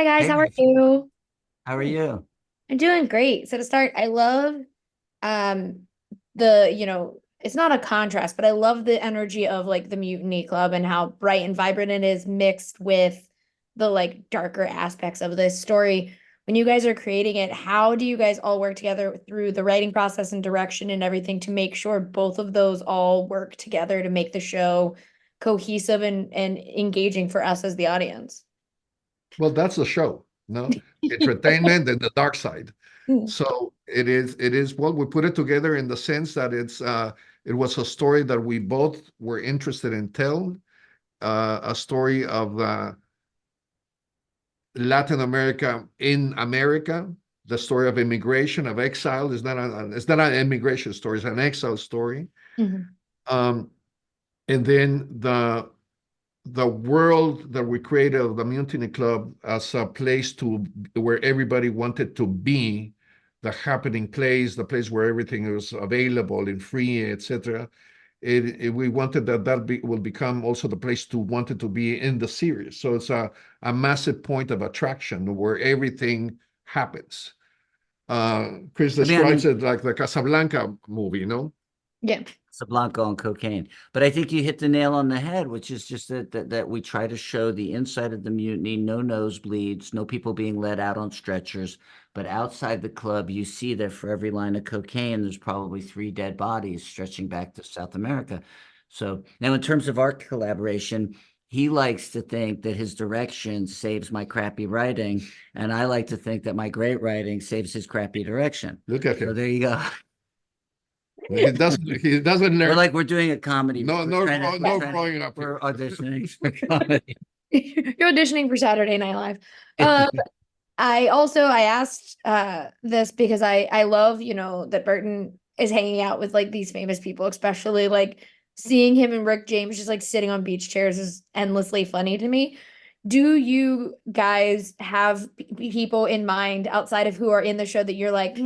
guys, Hey, how are Rachel. you? How are you? I'm doing great. So to start, I love um the it's not a contrast, but I love the energy of like the Mutiny Club and how bright and vibrant it is mixed with the like darker aspects of this story. When you guys are creating it, how do you guys all work together through the writing process and direction and everything to make sure both of those all work together to make the show cohesive and engaging for us as the audience? Well, that's the show, no? Entertainment and the dark side. So it is well, we put it together in the sense that it was a story that we both were interested in telling, a story of Latin America in America, the story of immigration, of exile. It's not an immigration story, it's an exile story. Mhm. Um, and then the world that we created of the Mutiny Club as a place to where everybody wanted to be, the happening place, the place where everything was available and free, etc. We wanted will become also the place to wanted to be in the series. So it's a massive point of attraction where everything happens. Chris I describes mean, it like the Casablanca movie, you know? Yeah. Blanco and cocaine. But I think you hit the nail on the head, which is just that we try to show the inside of the mutiny, no nosebleeds, no people being let out on stretchers. But outside the club, you see that for every line of cocaine, there's probably three dead bodies stretching back to South America. So now, in terms of our collaboration, he likes to think that his direction saves my crappy writing, and I like to think that my great writing saves his crappy direction. Look at So him. there you go. He doesn't We're learn. like we're doing a comedy. No, no, Yeah. no growing up We're here. auditioning for comedy. You're auditioning for Saturday Night Live. Um, I asked this because I love, that Burton is hanging out with like these famous people, especially like seeing him and Rick James just like sitting on beach chairs is endlessly funny to me. Do you guys have people in mind outside of who are in the show that you're like,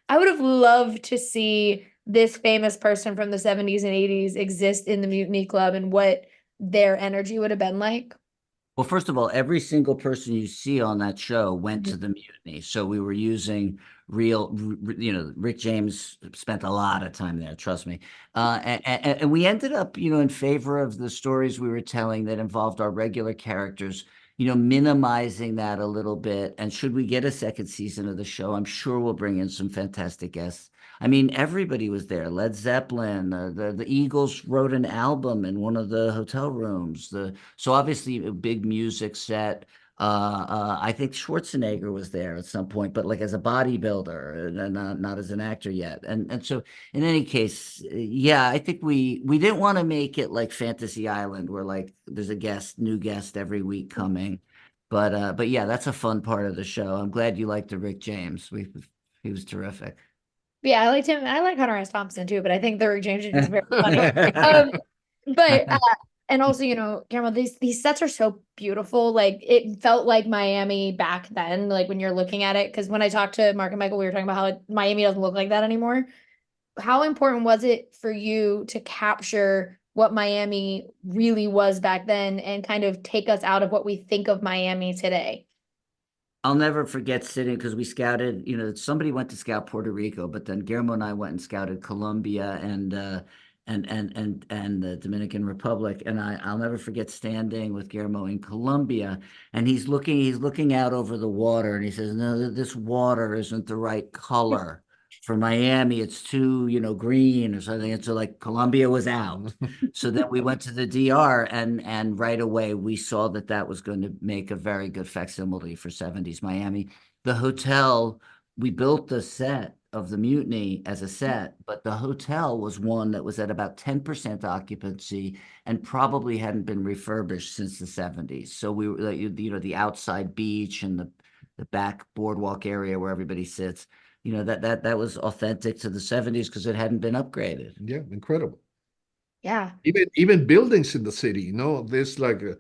I would have loved to see this famous person from the 70s and 80s exist in the Mutiny Club and what their energy would have been like? Well, first of all, every single person you see on that show went to the mutiny. So we were using Rick James spent a lot of time there, trust me. And we ended up, in favor of the stories we were telling that involved our regular characters, minimizing that a little bit. And should we get a second season of the show, I'm sure we'll bring in some fantastic guests. I mean, everybody was there. Led Zeppelin, the Eagles wrote an album in one of the hotel rooms. So obviously a big music set. I think Schwarzenegger was there at some point, but like as a bodybuilder, and not as an actor yet. And so in any case, yeah, I think we didn't want to make it like Fantasy Island, where like there's new guest every week coming. But yeah, that's a fun part of the show. I'm glad you liked the Rick James. He was terrific. Yeah, I liked him. I like Hunter S. Thompson too, but I think the Rick James is very funny. But and also, Guillermo, these sets are so beautiful. Like it felt like Miami back then, like when you're looking at it. Because when I talked to Mark and Michael, we were talking about how Miami doesn't look like that anymore. How important was it for you to capture what Miami really was back then and kind of take us out of what we think of Miami today? I'll never forget sitting because we scouted, somebody went to scout Puerto Rico, but then Guillermo and I went and scouted Colombia and the Dominican Republic. And I'll never forget standing with Guillermo in Colombia, and he's looking out over the water, and he says, "No, this water isn't the right color for Miami. It's too, green or something." And so like Colombia was out. So then we went to the DR, and right away we saw that that was going to make a very good facsimile for 70s Miami. The hotel, we built the set of the mutiny as a set, but the hotel was one that was at about 10% occupancy and probably hadn't been refurbished since the 70s. So we were like, the outside beach and the back boardwalk area where everybody sits, that was authentic to the 70s because it hadn't been upgraded. Yeah, incredible. Yeah. Even buildings in the city, there's like a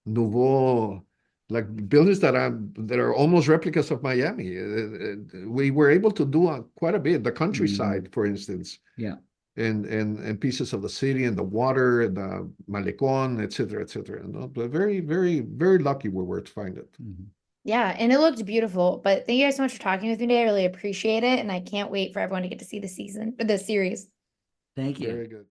nouveau, like buildings that are almost replicas of Miami. We were able to do quite a bit. The Mhm. countryside, for instance, Yeah. and pieces of the city and the water and the Malecon, et cetera, et cetera. No? But very, very, very lucky we were to find it. Mhm. Yeah, and it looked beautiful. But thank you guys so much for talking with me today. I really appreciate it, and I can't wait for everyone to get to see the series. Thank you. Very good.